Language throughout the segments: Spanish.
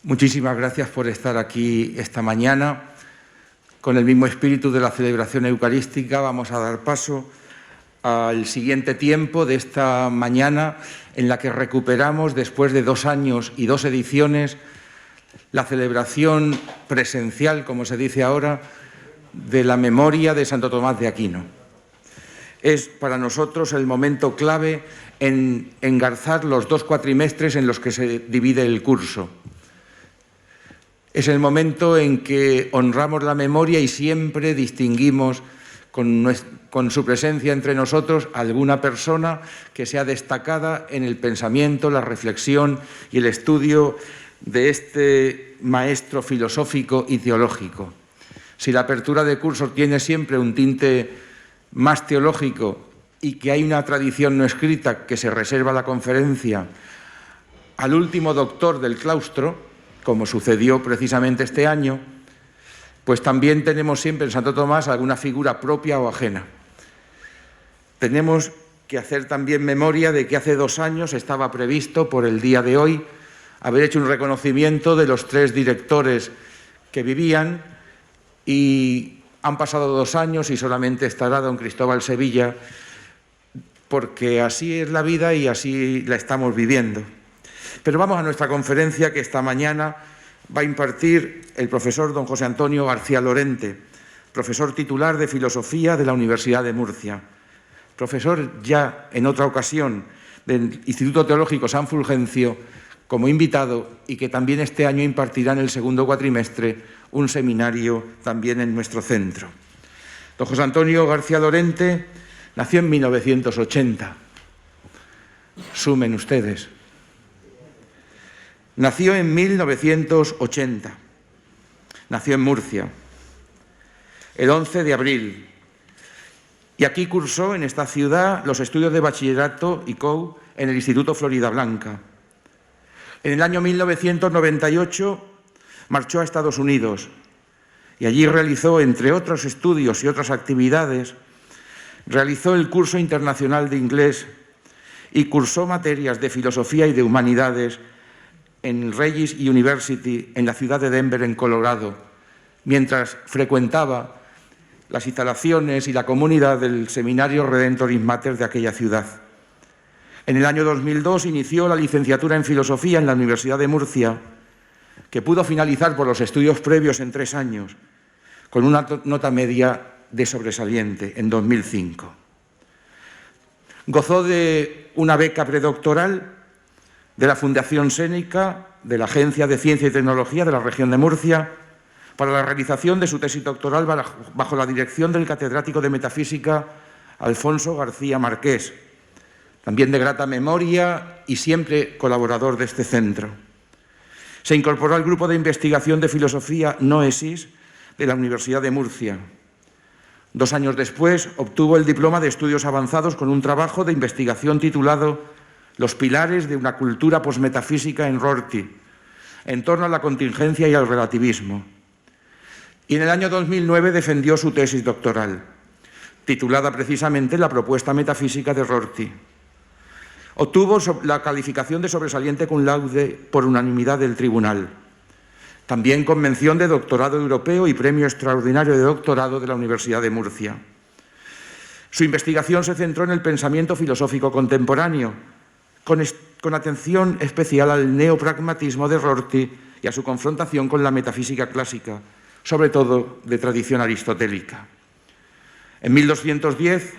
Muchísimas gracias por estar aquí esta mañana. Con el mismo espíritu de la celebración eucarística vamos a dar paso al siguiente tiempo de esta mañana en la que recuperamos, después de 2 años y 2 ediciones, la celebración presencial, como se dice ahora, de la memoria de Santo Tomás de Aquino. Es para nosotros el momento clave en engarzar los 2 cuatrimestres en los que se divide el curso. Es el momento en que honramos la memoria y siempre distinguimos con su presencia entre nosotros alguna persona que sea destacada en el pensamiento, la reflexión y el estudio de este maestro filosófico y teológico. Si la apertura de curso tiene siempre un tinte más teológico y que hay una tradición no escrita que se reserva la conferencia al último doctor del claustro, como sucedió precisamente este año, pues también tenemos siempre en Santo Tomás alguna figura propia o ajena. Tenemos que hacer también memoria de que hace 2 años estaba previsto por el día de hoy haber hecho un reconocimiento de los 3 directores que vivían y han pasado 2 años y solamente estará don Cristóbal Sevilla, porque así es la vida y así la estamos viviendo. Pero vamos a nuestra conferencia que esta mañana va a impartir el profesor don José Antonio García Lorente, profesor titular de Filosofía de la Universidad de Murcia, profesor ya en otra ocasión del Instituto Teológico San Fulgencio como invitado y que también este año impartirá en el 2º cuatrimestre un seminario también en nuestro centro. Don José Antonio García Lorente nació en 1980. Sumen ustedes. Nació en 1980, nació en Murcia, el 11 de abril, y aquí cursó en esta ciudad los estudios de bachillerato y COU en el Instituto Floridablanca. En el año 1998 marchó a Estados Unidos y allí realizó, entre otros estudios y otras actividades, realizó el curso internacional de inglés y cursó materias de filosofía y de humanidades en Regis University, en la ciudad de Denver, en Colorado, mientras frecuentaba las instalaciones y la comunidad del seminario Redemptoris Mater de aquella ciudad. En el año 2002 inició la licenciatura en Filosofía en la Universidad de Murcia, que pudo finalizar por los estudios previos en 3 años, con una nota media de sobresaliente en 2005. Gozó de una beca predoctoral de la Fundación Sénica, de la Agencia de Ciencia y Tecnología de la región de Murcia, para la realización de su tesis doctoral bajo la dirección del catedrático de Metafísica Alfonso García Marqués, también de grata memoria y siempre colaborador de este centro. Se incorporó al grupo de investigación de filosofía Noesis de la Universidad de Murcia. 2 años después obtuvo el diploma de estudios avanzados con un trabajo de investigación titulado Los pilares de una cultura posmetafísica en Rorty, en torno a la contingencia y al relativismo. Y en el año 2009 defendió su tesis doctoral, titulada precisamente La propuesta metafísica de Rorty. Obtuvo la calificación de sobresaliente cum laude por unanimidad del tribunal. También con mención de doctorado europeo y premio extraordinario de doctorado de la Universidad de Murcia. Su investigación se centró en el pensamiento filosófico contemporáneo, con atención especial al neopragmatismo de Rorty y a su confrontación con la metafísica clásica, sobre todo de tradición aristotélica. En 2010,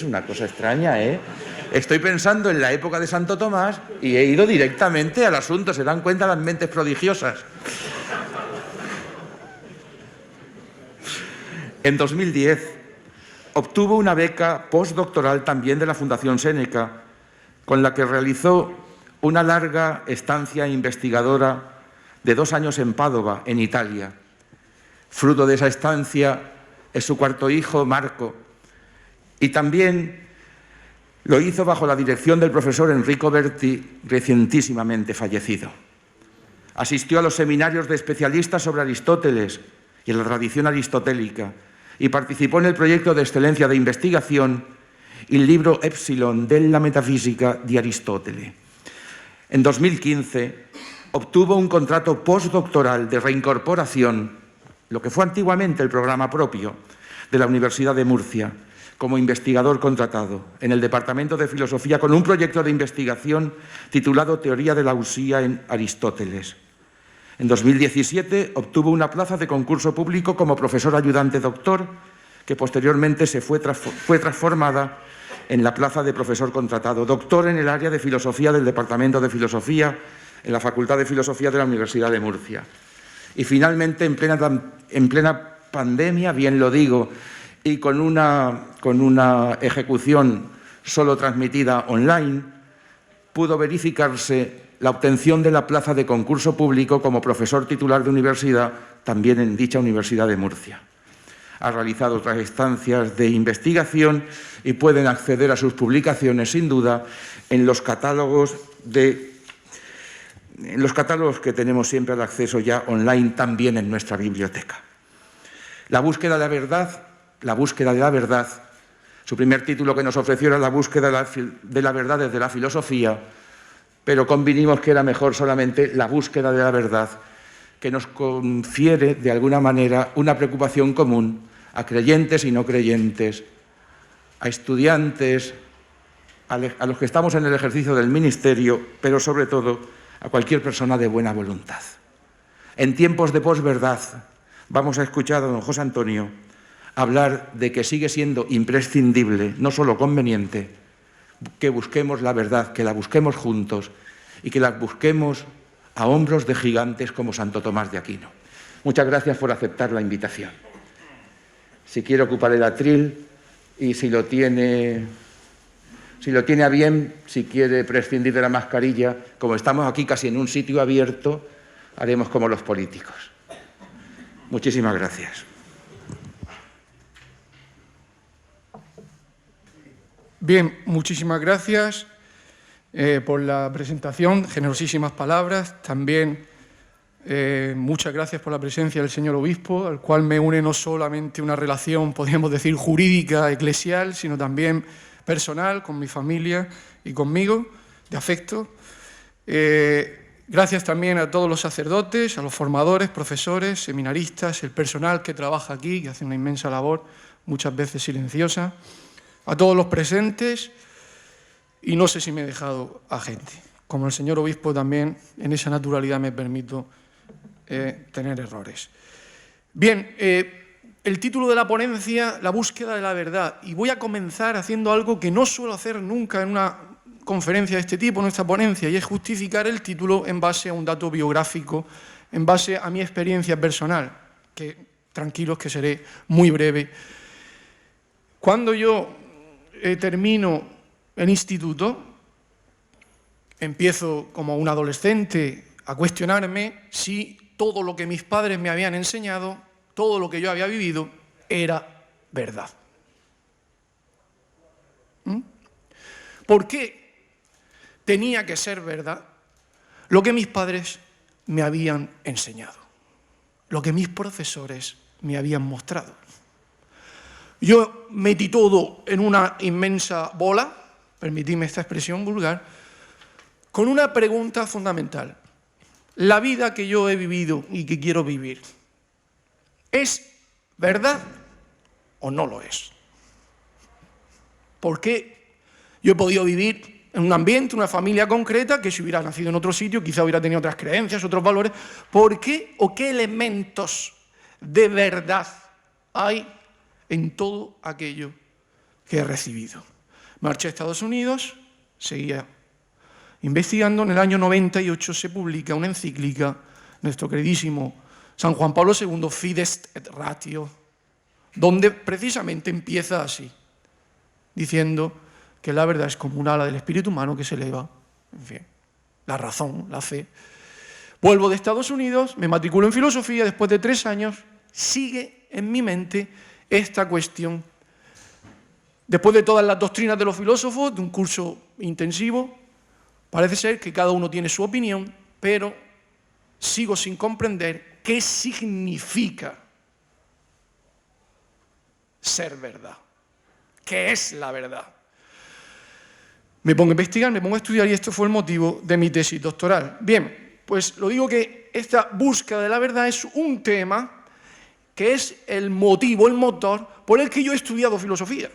una cosa extraña, ¿eh? Estoy pensando en la época de Santo Tomás y he ido directamente al asunto, se dan cuenta las mentes prodigiosas. En 2010 obtuvo una beca postdoctoral también de la Fundación Séneca, con la que realizó una larga estancia investigadora de 2 años en Padova, en Italia. Fruto de esa estancia es su 4º hijo, Marco, y también lo hizo bajo la dirección del profesor Enrico Berti, recientísimamente fallecido. Asistió a los seminarios de especialistas sobre Aristóteles y la tradición aristotélica, y participó en el proyecto de excelencia de investigación il libro Epsilon della metafisica di Aristotele. En 2015 obtuvo un contrato postdoctoral de reincorporación, lo que fue antiguamente el programa propio de la Universidad de Murcia, como investigador contratado en el Departamento de Filosofía con un proyecto de investigación titulado Teoría de la usía en Aristóteles. En 2017 obtuvo una plaza de concurso público como profesor ayudante doctor, que posteriormente fue transformada en la plaza de profesor contratado, doctor en el área de Filosofía del Departamento de Filosofía en la Facultad de Filosofía de la Universidad de Murcia. Y finalmente, en plena pandemia, bien lo digo, y con una ejecución solo transmitida online, pudo verificarse la obtención de la plaza de concurso público como profesor titular de universidad, también en dicha Universidad de Murcia. Ha realizado otras estancias de investigación y pueden acceder a sus publicaciones, sin duda, en los catálogos que tenemos siempre al acceso ya online, también en nuestra biblioteca. La búsqueda de la verdad, su primer título que nos ofreció era La búsqueda de la verdad desde la filosofía, pero convinimos que era mejor solamente La búsqueda de la verdad, que nos confiere de alguna manera una preocupación común a creyentes y no creyentes, a estudiantes, a los que estamos en el ejercicio del ministerio, pero sobre todo a cualquier persona de buena voluntad. En tiempos de posverdad vamos a escuchar a don José Antonio hablar de que sigue siendo imprescindible, no solo conveniente, que busquemos la verdad, que la busquemos juntos y que la busquemos a hombros de gigantes como Santo Tomás de Aquino. Muchas gracias por aceptar la invitación. Si quiere ocupar el atril y si lo tiene a bien, si quiere prescindir de la mascarilla, como estamos aquí casi en un sitio abierto, haremos como los políticos. Muchísimas gracias. Bien, muchísimas gracias por la presentación, generosísimas palabras. También muchas gracias por la presencia del señor obispo, al cual me une no solamente una relación, podríamos decir, jurídica, eclesial, sino también personal, con mi familia y conmigo, de afecto. Gracias también a todos los sacerdotes, a los formadores, profesores, seminaristas, el personal que trabaja aquí, que hace una inmensa labor, muchas veces silenciosa, a todos los presentes, y no sé si me he dejado a gente. Como el señor obispo también, en esa naturalidad me permito tener errores. Bien, el título de la ponencia, La búsqueda de la verdad, y voy a comenzar haciendo algo que no suelo hacer nunca en una conferencia de este tipo, en esta ponencia, y es justificar el título en base a un dato biográfico, en base a mi experiencia personal, que tranquilos que seré muy breve. Cuando yo termino el instituto, empiezo como un adolescente a cuestionarme si todo lo que mis padres me habían enseñado, todo lo que yo había vivido, era verdad. ¿Por qué tenía que ser verdad lo que mis padres me habían enseñado, lo que mis profesores me habían mostrado? Yo metí todo en una inmensa bola, permitidme esta expresión vulgar, con una pregunta fundamental. ¿La vida que yo he vivido y que quiero vivir es verdad o no lo es? Porque yo he podido vivir en un ambiente, una familia concreta, que si hubiera nacido en otro sitio quizá hubiera tenido otras creencias, otros valores. ¿Por qué o qué elementos de verdad hay en todo aquello que he recibido? Marché a Estados Unidos, seguía investigando. En el año 98 se publica una encíclica, nuestro queridísimo San Juan Pablo II, Fides et Ratio, donde precisamente empieza así, diciendo que la verdad es como un ala del espíritu humano que se eleva, en fin, la razón, la fe. Vuelvo de Estados Unidos, me matriculo en filosofía, después de 3 años, sigue en mi mente esta cuestión. Después de todas las doctrinas de los filósofos, de un curso intensivo, parece ser que cada uno tiene su opinión, pero sigo sin comprender qué significa ser verdad. ¿Qué es la verdad? me pongo a investigar, me pongo a estudiar y esto fue el motivo de mi tesis doctoral. Bien, pues lo digo que esta búsqueda de la verdad es un tema que es el motivo, el motor por el que yo he estudiado filosofía.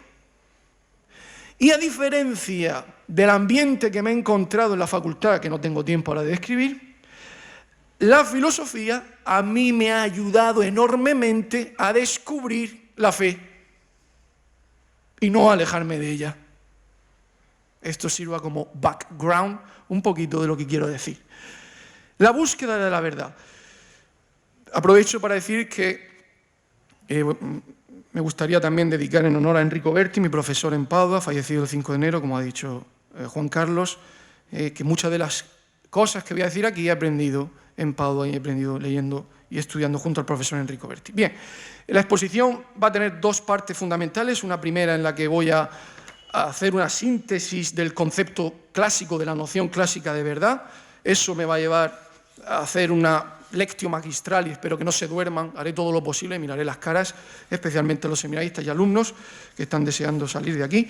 Y a diferencia del ambiente que me he encontrado en la facultad, que no tengo tiempo ahora de describir, la filosofía a mí me ha ayudado enormemente a descubrir la fe y no a alejarme de ella. Esto sirva como background un poquito de lo que quiero decir. La búsqueda de la verdad. Aprovecho para decir que me gustaría también dedicar en honor a Enrico Berti, mi profesor en Padua, fallecido el 5 de enero, como ha dicho Juan Carlos, que muchas de las cosas que voy a decir aquí he aprendido en Padua y he aprendido leyendo y estudiando junto al profesor Enrico Berti. Bien, la exposición va a tener dos partes fundamentales. Una primera en la que voy a hacer una síntesis del concepto clásico, de la noción clásica de verdad. Eso me va a llevar a hacer una lectio magistral y espero que no se duerman. Haré todo lo posible, miraré las caras, especialmente a los seminaristas y alumnos que están deseando salir de aquí.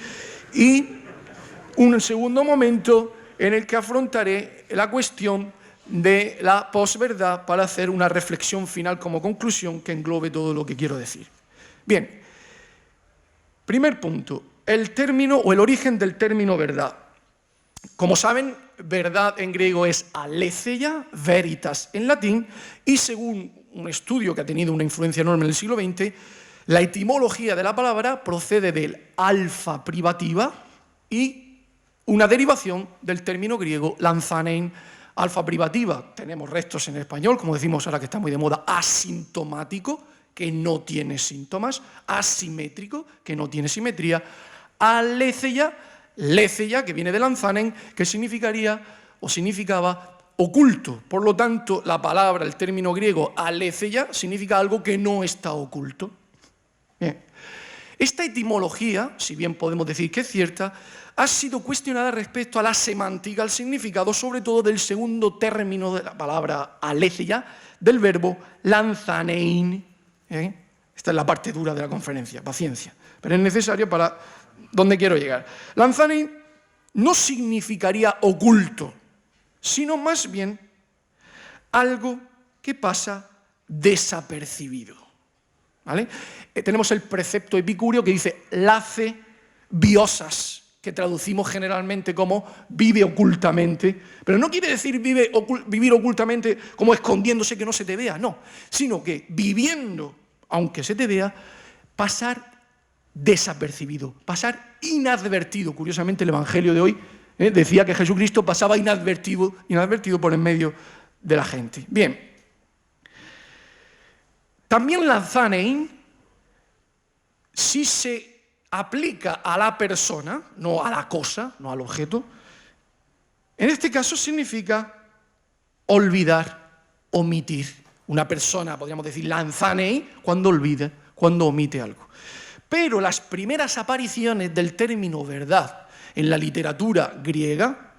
Y un segundo momento en el que afrontaré la cuestión de la posverdad para hacer una reflexión final como conclusión que englobe todo lo que quiero decir. Bien, primer punto, el término o el origen del término verdad. Como saben, verdad en griego es aletheia, veritas en latín, y según un estudio que ha tenido una influencia enorme en el siglo XX, la etimología de la palabra procede del alfa privativa y una derivación del término griego lanzanein, alfa privativa. Tenemos restos en español, como decimos ahora que está muy de moda, asintomático, que no tiene síntomas, asimétrico, que no tiene simetría, aletheia, letheia, que viene de lanzanen, que significaría o significaba oculto. Por lo tanto, la palabra, el término griego aletheia, significa algo que no está oculto. Bien. Esta etimología, si bien podemos decir que es cierta, ha sido cuestionada respecto a la semántica, al significado, sobre todo del segundo término de la palabra aletheia, del verbo lanzanein. Esta es la parte dura de la conferencia, paciencia, pero es necesario para donde quiero llegar. Lanzanein no significaría oculto, sino más bien algo que pasa desapercibido. ¿Vale? Tenemos el precepto epicúreo que dice lace biosas, que traducimos generalmente como vive ocultamente, pero no quiere decir vivir ocultamente como escondiéndose que no se te vea, no, sino que viviendo, aunque se te vea, pasar desapercibido, pasar inadvertido. Curiosamente el Evangelio de hoy decía que Jesucristo pasaba inadvertido por en medio de la gente. Bien, también lanzanein, si se aplica a la persona, no a la cosa, no al objeto, en este caso significa olvidar, omitir. Una persona, podríamos decir, lanzanein, cuando olvida, cuando omite algo. Pero las primeras apariciones del término verdad en la literatura griega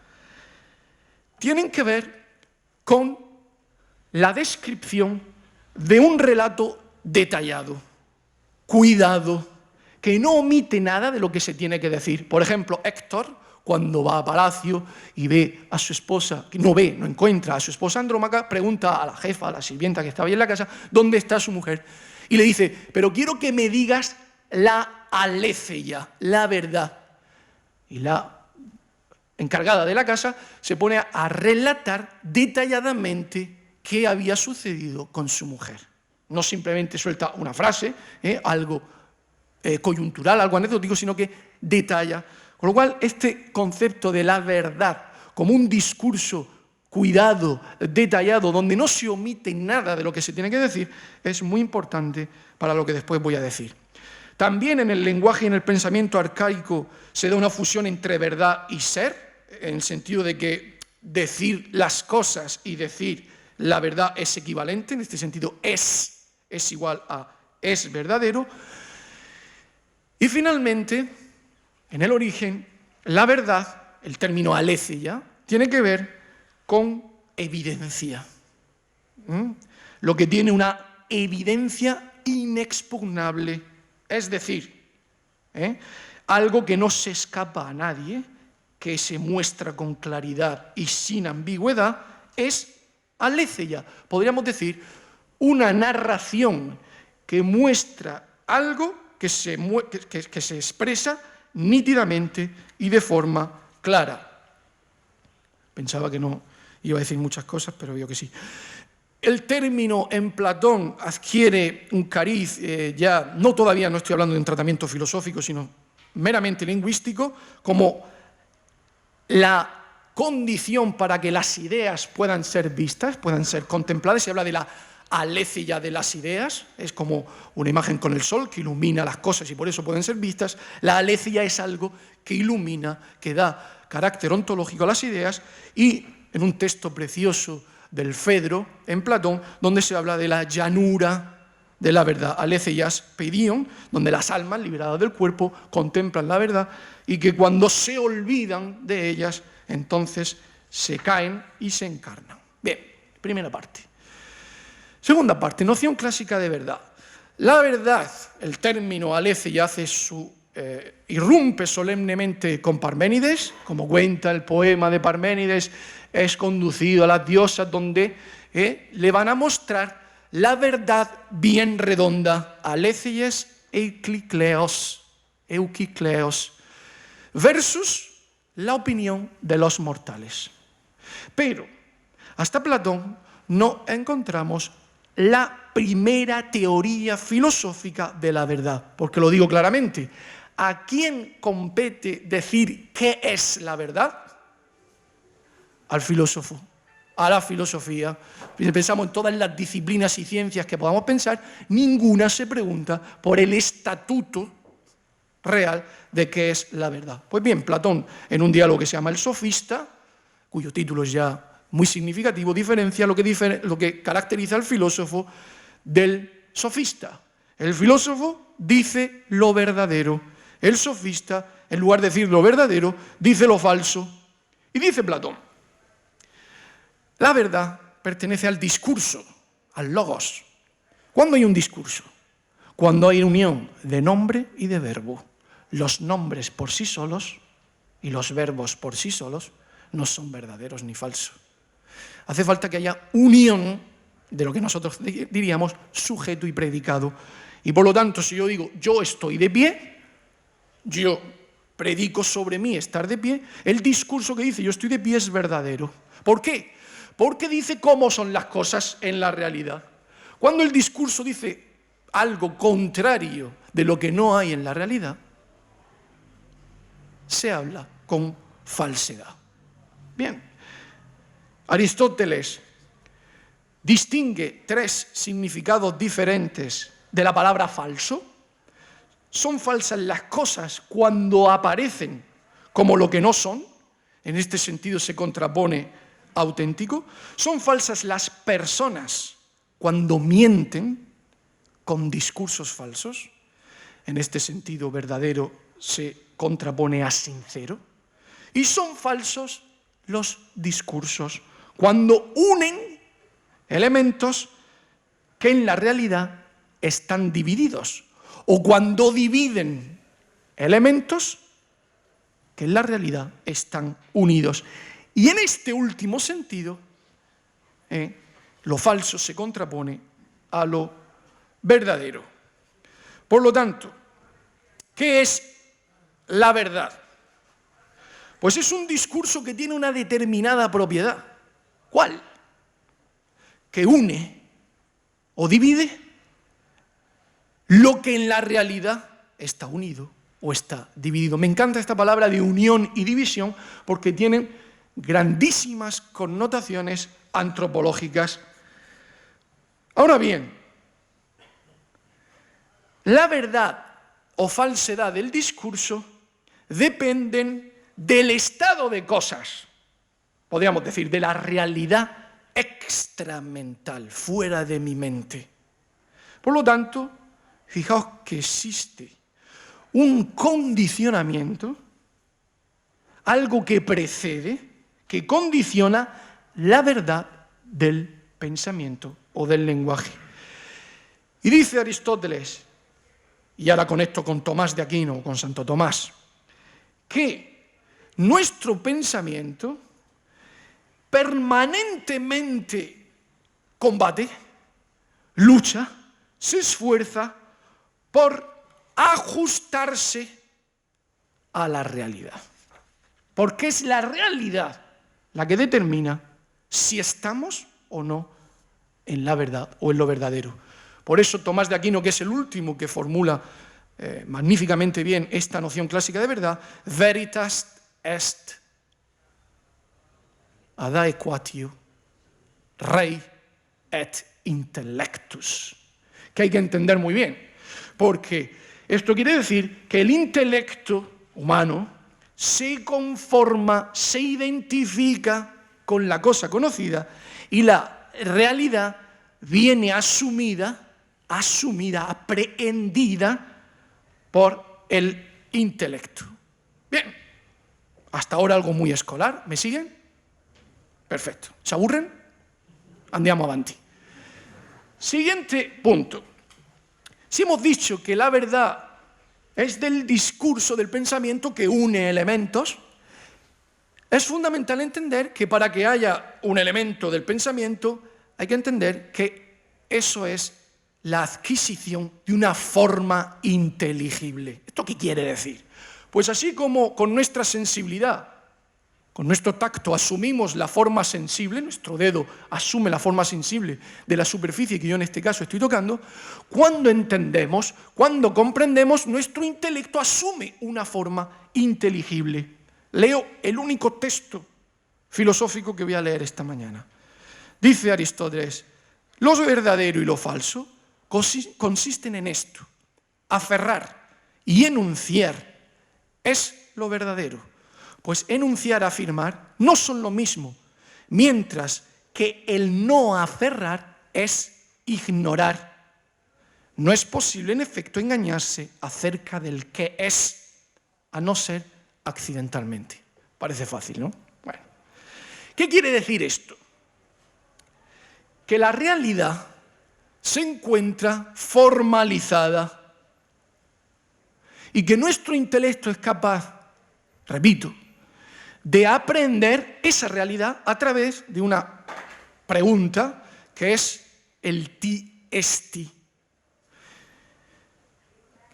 tienen que ver con la descripción de un relato detallado, cuidado, que no omite nada de lo que se tiene que decir. Por ejemplo, Héctor, cuando va a palacio y ve a su esposa, no encuentra a su esposa Andrómaca, pregunta a la jefa, a la sirvienta que estaba ahí en la casa, ¿dónde está su mujer? Y le dice, pero quiero que me digas la aletheia, la verdad. Y la encargada de la casa se pone a relatar detalladamente qué había sucedido con su mujer. No simplemente suelta una frase, algo coyuntural, algo anecdótico, sino que detalla. Con lo cual, este concepto de la verdad como un discurso cuidado, detallado, donde no se omite nada de lo que se tiene que decir, es muy importante para lo que después voy a decir. También en el lenguaje y en el pensamiento arcaico se da una fusión entre verdad y ser, en el sentido de que decir las cosas y decir la verdad es equivalente, en este sentido es igual a es verdadero. Y finalmente, en el origen, la verdad, el término aletheia, tiene que ver con evidencia. Lo que tiene una evidencia inexpugnable, es decir, algo que no se escapa a nadie que se muestra con claridad y sin ambigüedad es aletheia. Podríamos decir una narración que muestra algo que se expresa nítidamente y de forma clara. Pensaba que no iba a decir muchas cosas, pero veo que sí. El término en Platón adquiere un cariz ya, todavía no estoy hablando de un tratamiento filosófico, sino meramente lingüístico, como la condición para que las ideas puedan ser vistas, puedan ser contempladas. Se habla de la aletheia de las ideas, es como una imagen con el sol que ilumina las cosas y por eso pueden ser vistas. La aletheia es algo que ilumina, que da carácter ontológico a las ideas, y en un texto precioso del Fedro, en Platón, donde se habla de la llanura de la verdad, aletheias peidion, donde las almas liberadas del cuerpo contemplan la verdad y que cuando se olvidan de ellas, entonces se caen y se encarnan. Bien, primera parte. Segunda parte, noción clásica de verdad. La verdad, el término aletheia irrumpe solemnemente con Parménides, como cuenta el poema de Parménides, es conducido a las diosas donde le van a mostrar la verdad bien redonda, alethies eukikleos, versus la opinión de los mortales. Pero hasta Platón no encontramos la primera teoría filosófica de la verdad, porque lo digo claramente, ¿a quién compete decir qué es la verdad? Al filósofo, a la filosofía. Si pensamos en todas las disciplinas y ciencias que podamos pensar, ninguna se pregunta por el estatuto real de qué es la verdad. Pues bien, Platón, en un diálogo que se llama El Sofista, cuyo título es ya muy significativo, diferencia lo que caracteriza al filósofo del sofista. El filósofo dice lo verdadero, el sofista, en lugar de decir lo verdadero, dice lo falso. Y dice Platón, la verdad pertenece al discurso, al logos. ¿Cuándo hay un discurso? Cuando hay unión de nombre y de verbo. Los nombres por sí solos y los verbos por sí solos no son verdaderos ni falsos. Hace falta que haya unión de lo que nosotros diríamos sujeto y predicado. Y por lo tanto, si yo digo, yo estoy de pie, yo predico sobre mí estar de pie, el discurso que dice yo estoy de pie es verdadero. ¿Por qué? Porque dice cómo son las cosas en la realidad. Cuando el discurso dice algo contrario de lo que no hay en la realidad, se habla con falsedad. Bien, Aristóteles distingue tres significados diferentes de la palabra falso. Son falsas las cosas cuando aparecen como lo que no son, en este sentido se contrapone auténtico. Son falsas las personas cuando mienten con discursos falsos, en este sentido verdadero se contrapone a sincero. Y son falsos los discursos cuando unen elementos que en la realidad están divididos, o cuando dividen elementos que en la realidad están unidos. Y en este último sentido, lo falso se contrapone a lo verdadero. Por lo tanto, ¿qué es la verdad? Pues es un discurso que tiene una determinada propiedad. ¿Cuál? Que une o divide lo que en la realidad está unido o está dividido. Me encanta esta palabra de unión y división porque tienen grandísimas connotaciones antropológicas. Ahora bien, la verdad o falsedad del discurso dependen del estado de cosas, podríamos decir, de la realidad extramental, fuera de mi mente. Por lo tanto, fijaos que existe un condicionamiento, algo que precede, que condiciona la verdad del pensamiento o del lenguaje. Y dice Aristóteles, y ahora conecto con Tomás de Aquino, con Santo Tomás, que nuestro pensamiento permanentemente combate, lucha, se esfuerza por ajustarse a la realidad. Porque es la realidad la que determina si estamos o no en la verdad o en lo verdadero. Por eso Tomás de Aquino, que es el último que formula magníficamente bien esta noción clásica de verdad, veritas est ad aequatio rei et intellectus, que hay que entender muy bien, porque esto quiere decir que el intelecto humano se conforma, se identifica con la cosa conocida y la realidad viene asumida, aprehendida por el intelecto. Bien, hasta ahora algo muy escolar, ¿me siguen? Perfecto. ¿Se aburren? Andiamo avanti. Siguiente punto. Si hemos dicho que la verdad es del discurso, del pensamiento que une elementos, es fundamental entender que para que haya un elemento del pensamiento hay que entender que eso es la adquisición de una forma inteligible. ¿Esto qué quiere decir? Pues así como con nuestra sensibilidad, con nuestro tacto asumimos la forma sensible, nuestro dedo asume la forma sensible de la superficie que yo en este caso estoy tocando, cuando entendemos, cuando comprendemos, nuestro intelecto asume una forma inteligible. Leo el único texto filosófico que voy a leer esta mañana. Dice Aristóteles, lo verdadero y lo falso consisten en esto, aferrar y enunciar es lo verdadero. Pues enunciar, afirmar, no son lo mismo, mientras que el no aferrar es ignorar. No es posible, en efecto, engañarse acerca del qué es, a no ser accidentalmente. Parece fácil, ¿no? Bueno, ¿qué quiere decir esto? Que la realidad se encuentra formalizada y que nuestro intelecto es capaz, repito, de aprender esa realidad a través de una pregunta que es el ti esti.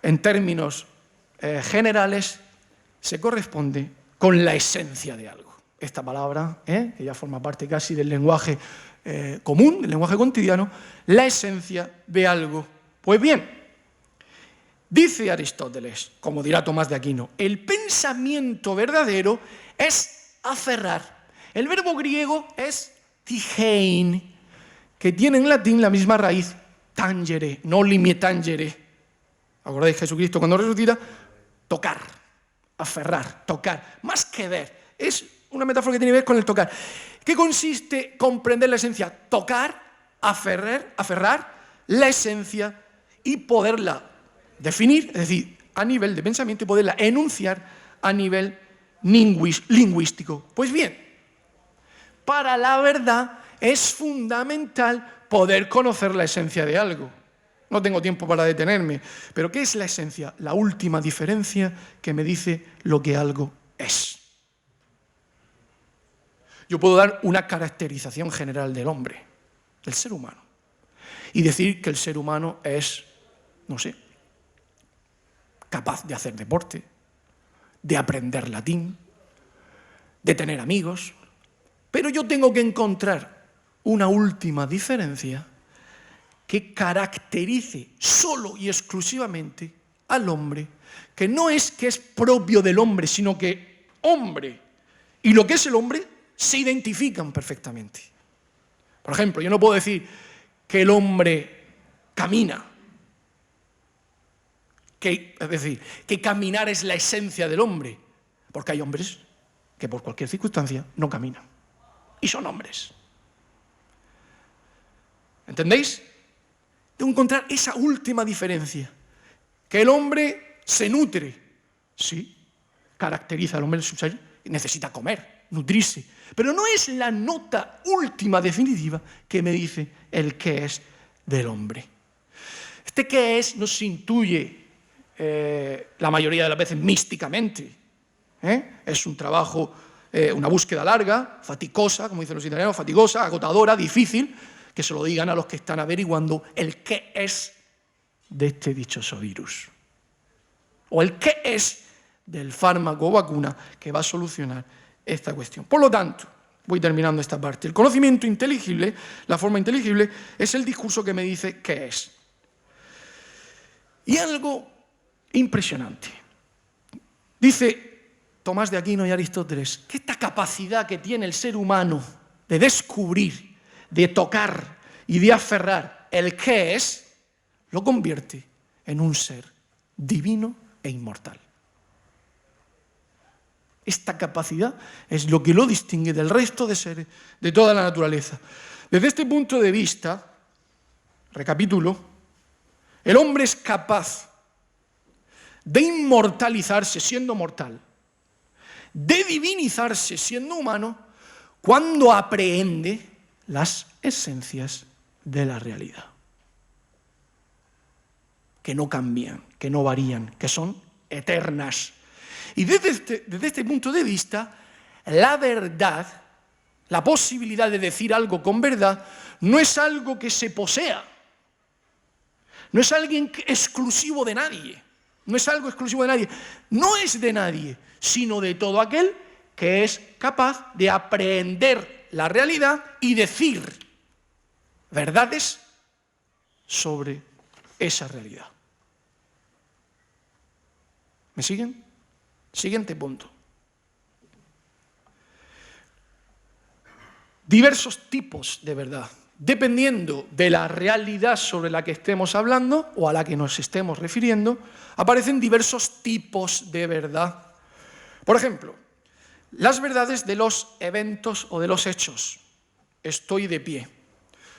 En términos generales, se corresponde con la esencia de algo. Esta palabra, que ya forma parte casi del lenguaje común, del lenguaje cotidiano, la esencia de algo. Pues bien, dice Aristóteles, como dirá Tomás de Aquino, el pensamiento verdadero es aferrar. El verbo griego es tigein, que tiene en latín la misma raíz, tangere, no limitangere. ¿Acordáis Jesucristo cuando resucita? Tocar, aferrar, tocar, más que ver. Es una metáfora que tiene que ver con el tocar. ¿Qué consiste comprender la esencia? Tocar, aferrar la esencia y poderla definir, es decir, a nivel de pensamiento y poderla enunciar a nivel lingüístico. Pues bien, para la verdad es fundamental poder conocer la esencia de algo. No tengo tiempo para detenerme, pero ¿qué es la esencia? La última diferencia que me dice lo que algo es. Yo puedo dar una caracterización general del hombre, del ser humano, y decir que el ser humano es, no sé, capaz de hacer deporte, de aprender latín, de tener amigos, pero yo tengo que encontrar una última diferencia que caracterice solo y exclusivamente al hombre, que no es que es propio del hombre, sino que hombre y lo que es el hombre se identifican perfectamente. Por ejemplo, yo no puedo decir que el hombre camina, es decir, que caminar es la esencia del hombre, porque hay hombres que por cualquier circunstancia no caminan, y son hombres. ¿Entendéis? Tengo que encontrar esa última diferencia, que el hombre se nutre, sí, caracteriza al hombre su ser, necesita comer, nutrirse, pero no es la nota última definitiva que me dice el qué es del hombre. Este qué es no se intuye la mayoría de las veces místicamente, Es un trabajo, una búsqueda larga, fatigosa, como dicen los italianos, fatigosa, agotadora, difícil, que se lo digan a los que están averiguando el qué es de este dichoso virus. O el qué es del fármaco o vacuna que va a solucionar esta cuestión. Por lo tanto, voy terminando esta parte. El conocimiento inteligible, la forma inteligible, es el discurso que me dice qué es. Y algo impresionante. Dice Tomás de Aquino y Aristóteles que esta capacidad que tiene el ser humano de descubrir, de tocar y de aferrar el qué es, lo convierte en un ser divino e inmortal. Esta capacidad es lo que lo distingue del resto de seres de toda la naturaleza. Desde este punto de vista, recapitulo, el hombre es capaz de inmortalizarse siendo mortal, de divinizarse siendo humano, cuando aprehende las esencias de la realidad, que no cambian, que no varían, que son eternas. Y desde este punto de vista, la verdad, la posibilidad de decir algo con verdad, no es algo que se posea, no es algo exclusivo de nadie, no es algo exclusivo de nadie, no es de nadie, sino de todo aquel que es capaz de aprehender la realidad y decir verdades sobre esa realidad. ¿Me siguen? Siguiente punto. Diversos tipos de verdad. Dependiendo de la realidad sobre la que estemos hablando o a la que nos estemos refiriendo, aparecen diversos tipos de verdad. Por ejemplo, las verdades de los eventos o de los hechos. Estoy de pie.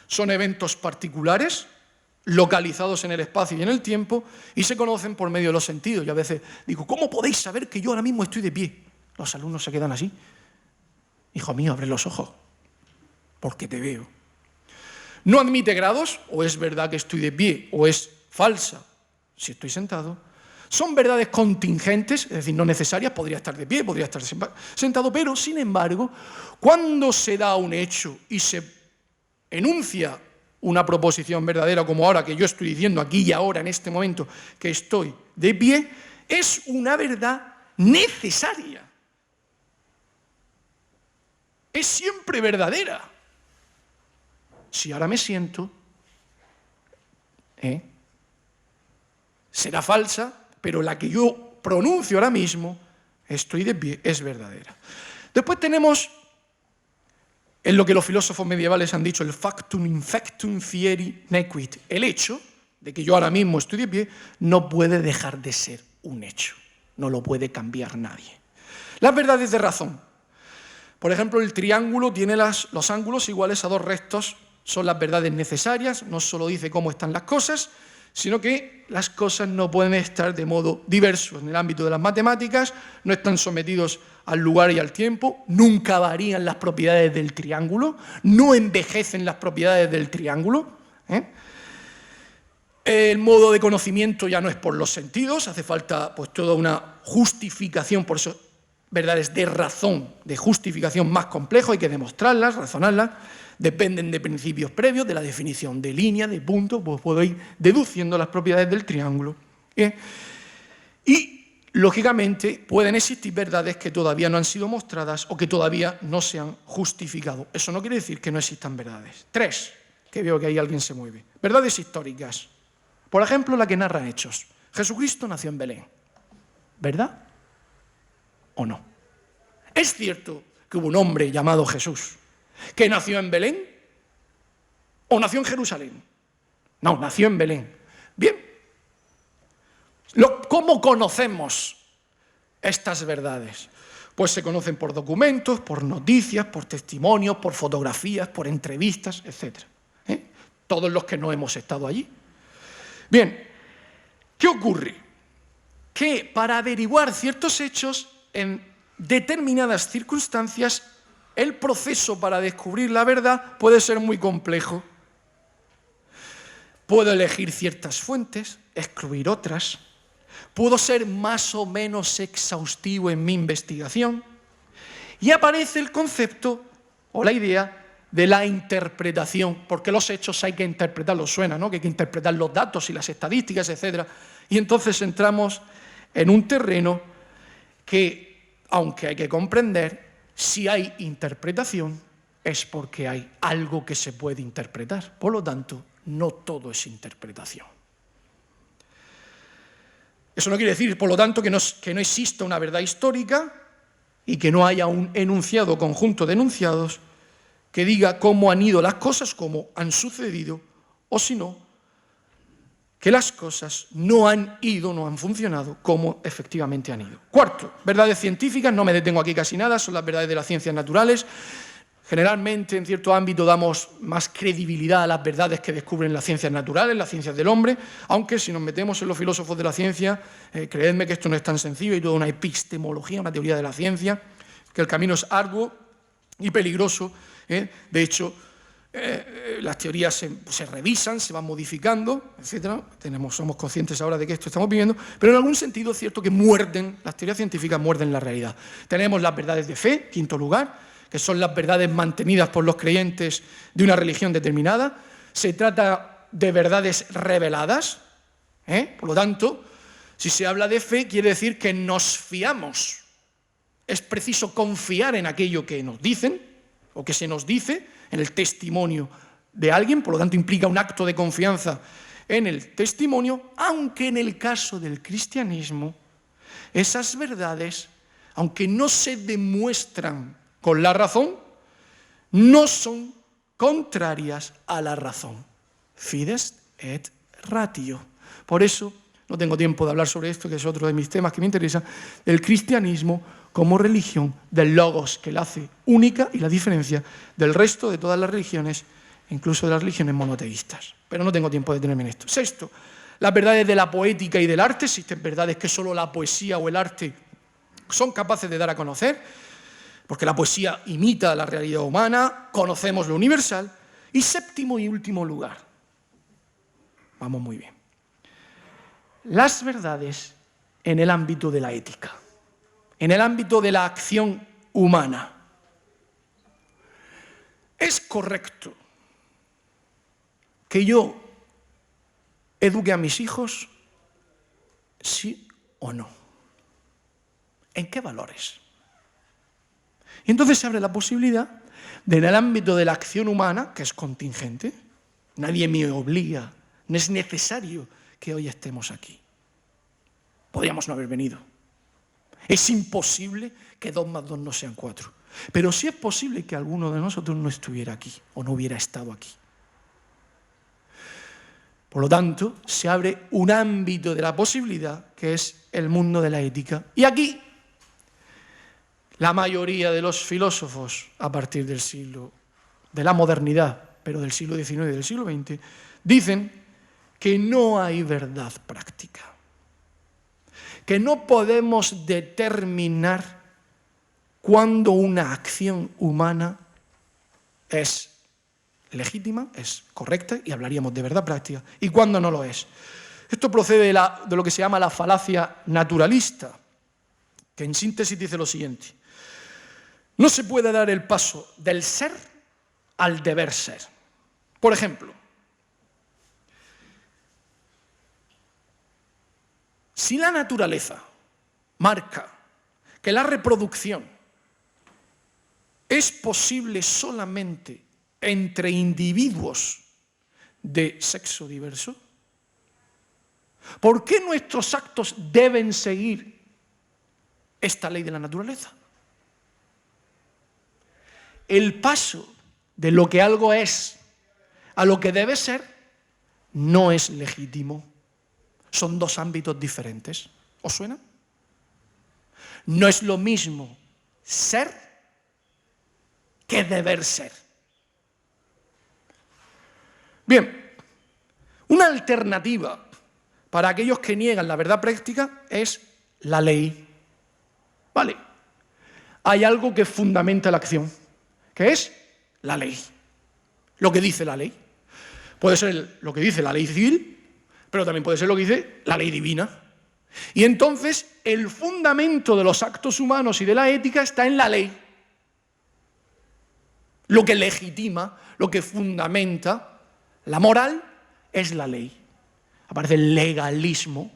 Son eventos particulares, localizados en el espacio y en el tiempo, y se conocen por medio de los sentidos. Y a veces digo, ¿cómo podéis saber que yo ahora mismo estoy de pie? Los alumnos se quedan así. Hijo mío, abre los ojos, porque te veo. No admite grados, o es verdad que estoy de pie, o es falsa si estoy sentado. Son verdades contingentes, es decir, no necesarias, podría estar de pie, podría estar sentado, pero, sin embargo, cuando se da un hecho y se enuncia una proposición verdadera, como ahora que yo estoy diciendo aquí y ahora, en este momento, que estoy de pie, es una verdad necesaria. Es siempre verdadera. Si ahora me siento, será falsa, pero la que yo pronuncio ahora mismo, estoy de pie, es verdadera. Después tenemos, en lo que los filósofos medievales han dicho, el factum infectum fieri nequit. El hecho de que yo ahora mismo estoy de pie no puede dejar de ser un hecho. No lo puede cambiar nadie. Las verdades de razón. Por ejemplo, el triángulo tiene los ángulos iguales a dos rectos. Son las verdades necesarias. No solo dice cómo están las cosas, sino que las cosas no pueden estar de modo diverso. En el ámbito de las matemáticas no están sometidos al lugar y al tiempo, nunca varían las propiedades del triángulo, no envejecen las propiedades del triángulo. El modo de conocimiento ya no es por los sentidos, hace falta pues toda una justificación, por eso verdades de razón, de justificación más complejo, hay que demostrarlas, razonarlas, dependen de principios previos, de la definición de línea, de punto, pues puedo ir deduciendo las propiedades del triángulo. Y, lógicamente, pueden existir verdades que todavía no han sido mostradas o que todavía no se han justificado. Eso no quiere decir que no existan verdades. 3, que veo que ahí alguien se mueve. Verdades históricas. Por ejemplo, la que narra Hechos. Jesucristo nació en Belén. ¿Verdad o no? ¿Es cierto que hubo un hombre llamado Jesús que nació en Belén o nació en Jerusalén? No, nació en Belén. Bien. ¿Cómo conocemos estas verdades? Pues se conocen por documentos, por noticias, por testimonios, por fotografías, por entrevistas, etc. Todos los que no hemos estado allí. Bien, ¿qué ocurre? Que para averiguar ciertos hechos, en determinadas circunstancias, el proceso para descubrir la verdad puede ser muy complejo. Puedo elegir ciertas fuentes, excluir otras. puedo ser más o menos exhaustivo en mi investigación y aparece el concepto o la idea de la interpretación, porque los hechos hay que interpretarlos, suena, ¿no? Que hay que interpretar los datos y las estadísticas, etc. Y entonces entramos en un terreno que, aunque hay que comprender, si hay interpretación es porque hay algo que se puede interpretar. Por lo tanto, no todo es interpretación. Eso no quiere decir, por lo tanto, que no exista una verdad histórica y que no haya un enunciado, conjunto de enunciados, que diga cómo han ido las cosas, cómo han sucedido, o si no, que las cosas no han ido, no han funcionado como efectivamente han ido. Cuarto, verdades científicas, no me detengo aquí casi nada, son las verdades de las ciencias naturales. Generalmente, en cierto ámbito, damos más credibilidad a las verdades que descubren las ciencias naturales, las ciencias del hombre, aunque si nos metemos en los filósofos de la ciencia, creedme que esto no es tan sencillo, hay toda una epistemología, una teoría de la ciencia, que el camino es arduo y peligroso. De hecho, las teorías se revisan, se van modificando, etc. Somos conscientes ahora de que esto estamos viviendo, pero en algún sentido es cierto que las teorías científicas muerden la realidad. Tenemos las verdades de fe, quinto lugar, que son las verdades mantenidas por los creyentes de una religión determinada. Se trata de verdades reveladas, por lo tanto, si se habla de fe, quiere decir que nos fiamos. Es preciso confiar en aquello que nos dicen, o que se nos dice, en el testimonio de alguien, por lo tanto implica un acto de confianza en el testimonio, aunque en el caso del cristianismo, esas verdades, aunque no se demuestran con la razón, no son contrarias a la razón. Fides et ratio. Por eso, no tengo tiempo de hablar sobre esto, que es otro de mis temas que me interesa, el cristianismo como religión del logos, que la hace única y la diferencia del resto de todas las religiones, incluso de las religiones monoteístas. Pero no tengo tiempo de detenerme en esto. Sexto, las verdades de la poética y del arte. Existen verdades que solo la poesía o el arte son capaces de dar a conocer, porque la poesía imita la realidad humana, conocemos lo universal. Y séptimo y último lugar, vamos muy bien, las verdades en el ámbito de la ética, en el ámbito de la acción humana. ¿Es correcto que yo eduque a mis hijos? ¿Sí o no? ¿En qué valores? Y entonces se abre la posibilidad de, en el ámbito de la acción humana, que es contingente, nadie me obliga, no es necesario que hoy estemos aquí. Podríamos no haber venido. Es imposible que 2 más 2 no sean 4. Pero sí es posible que alguno de nosotros no estuviera aquí o no hubiera estado aquí. Por lo tanto, se abre un ámbito de la posibilidad que es el mundo de la ética. Y aquí, la mayoría de los filósofos, a partir del siglo, de la modernidad, pero del siglo XIX y del siglo XX, dicen que no hay verdad práctica. Que no podemos determinar cuándo una acción humana es legítima, es correcta, y hablaríamos de verdad práctica, y cuándo no lo es. Esto procede de lo que se llama la falacia naturalista, que en síntesis dice lo siguiente: no se puede dar el paso del ser al deber ser. Por ejemplo, si la naturaleza marca que la reproducción es posible solamente entre individuos de sexo diverso, ¿por qué nuestros actos deben seguir esta ley de la naturaleza? El paso de lo que algo es a lo que debe ser no es legítimo. Son 2 ámbitos diferentes. ¿Os suena? No es lo mismo ser que deber ser. Bien, una alternativa para aquellos que niegan la verdad práctica es la ley. Vale, hay algo que fundamenta la acción, que es la ley. Lo que dice la ley. Puede ser lo que dice la ley civil, pero también puede ser lo que dice la ley divina. Y entonces el fundamento de los actos humanos y de la ética está en la ley. Lo que legitima, lo que fundamenta la moral es la ley. Aparece el legalismo.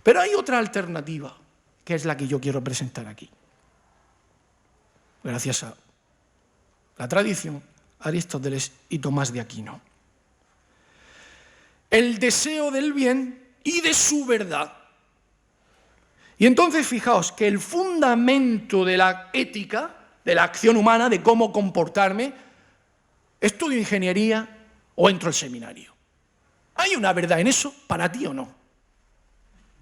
Pero hay otra alternativa, que es la que yo quiero presentar aquí. Gracias a la tradición, Aristóteles y Tomás de Aquino. El deseo del bien y de su verdad. Y entonces fijaos que el fundamento de la ética, de la acción humana, de cómo comportarme, estudio ingeniería o entro al seminario. ¿Hay una verdad en eso para ti o no?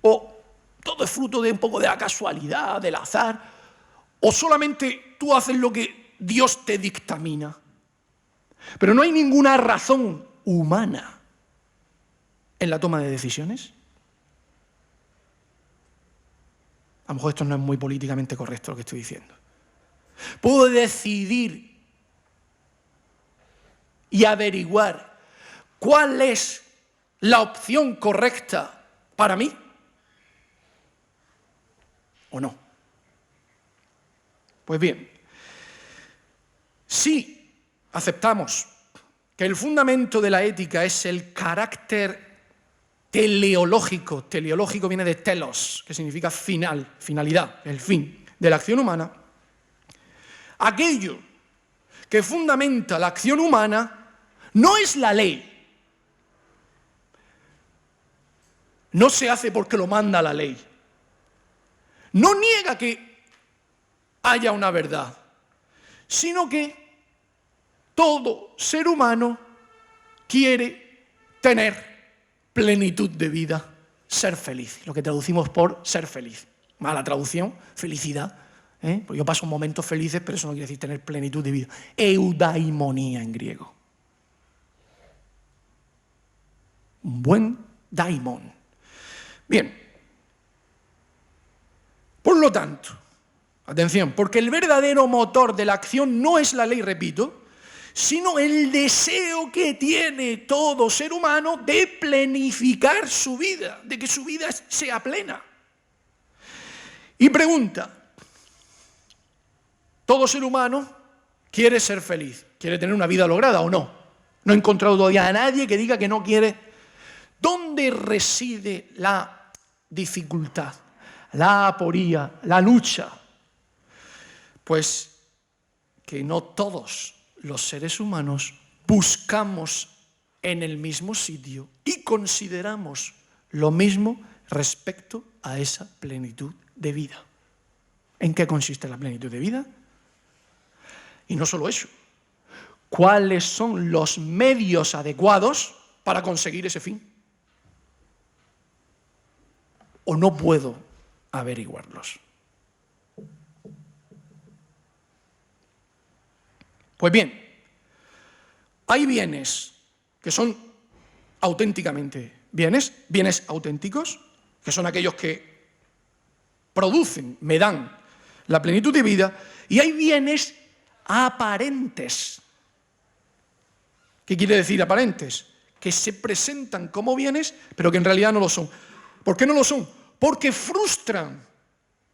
¿O todo es fruto de un poco de la casualidad, del azar? ¿O solamente tú haces lo que Dios te dictamina? Pero no hay ninguna razón humana en la toma de decisiones. A lo mejor esto no es muy políticamente correcto lo que estoy diciendo. Puedo decidir y averiguar cuál es la opción correcta para mí o no. Pues bien, si aceptamos que el fundamento de la ética es el carácter teleológico, teleológico viene de telos, que significa final, finalidad, el fin de la acción humana, aquello que fundamenta la acción humana no es la ley. No se hace porque lo manda la ley. No niega que haya una verdad, sino que todo ser humano quiere tener plenitud de vida, ser feliz, lo que traducimos por ser feliz. Mala traducción, felicidad. Pues yo paso momentos felices, pero eso no quiere decir tener plenitud de vida. Eudaimonía en griego. Un buen daimon. Bien. Por lo tanto, atención, porque el verdadero motor de la acción no es la ley, repito, sino el deseo que tiene todo ser humano de planificar su vida, de que su vida sea plena. Y pregunta, ¿todo ser humano quiere ser feliz? ¿Quiere tener una vida lograda o no? No he encontrado todavía a nadie que diga que no quiere. ¿Dónde reside la dificultad, la aporía, la lucha? Pues que no todos los seres humanos buscamos en el mismo sitio y consideramos lo mismo respecto a esa plenitud de vida. ¿En qué consiste la plenitud de vida? Y no solo eso, ¿cuáles son los medios adecuados para conseguir ese fin? ¿O no puedo averiguarlos? Pues bien, hay bienes que son auténticamente bienes auténticos, que son aquellos que producen, me dan la plenitud de vida, y hay bienes aparentes. ¿Qué quiere decir aparentes? Que se presentan como bienes, pero que en realidad no lo son. ¿Por qué no lo son? Porque frustran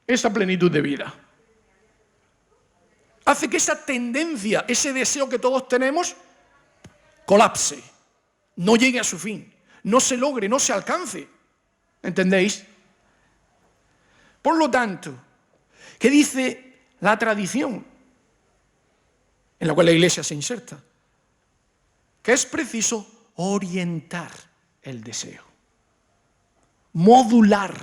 esa plenitud de vida. Hace que esa tendencia, ese deseo que todos tenemos, colapse, no llegue a su fin, no se logre, no se alcance. ¿Entendéis? Por lo tanto, ¿qué dice la tradición en la cual la Iglesia se inserta? Que es preciso orientar el deseo, modular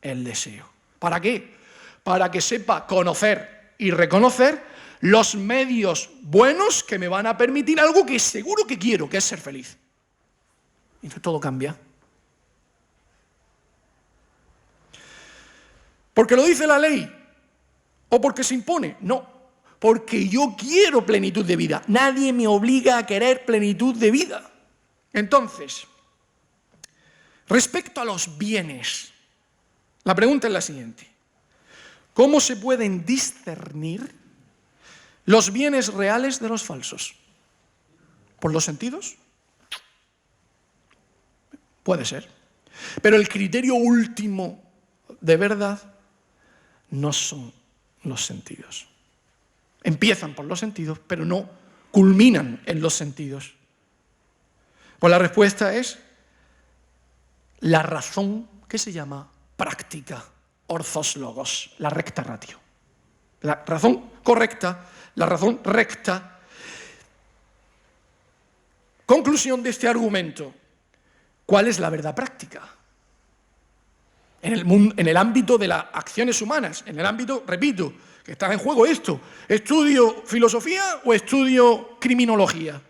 el deseo. ¿Para qué? Para que sepa conocer y reconocer los medios buenos que me van a permitir algo que seguro que quiero, que es ser feliz. Y entonces todo cambia. ¿Porque lo dice la ley? ¿O porque se impone? No, porque yo quiero plenitud de vida. Nadie me obliga a querer plenitud de vida. Entonces, respecto a los bienes, la pregunta es la siguiente. ¿Cómo se pueden discernir los bienes reales de los falsos? ¿Por los sentidos? Puede ser. Pero el criterio último de verdad no son los sentidos. Empiezan por los sentidos, pero no culminan en los sentidos. Pues la respuesta es la razón que se llama práctica, orthos logos, la recta ratio. La razón correcta, la razón recta. Conclusión de este argumento. ¿Cuál es la verdad práctica? En el ámbito de las acciones humanas, en el ámbito, repito, que está en juego esto. ¿Estudio filosofía o estudio criminología?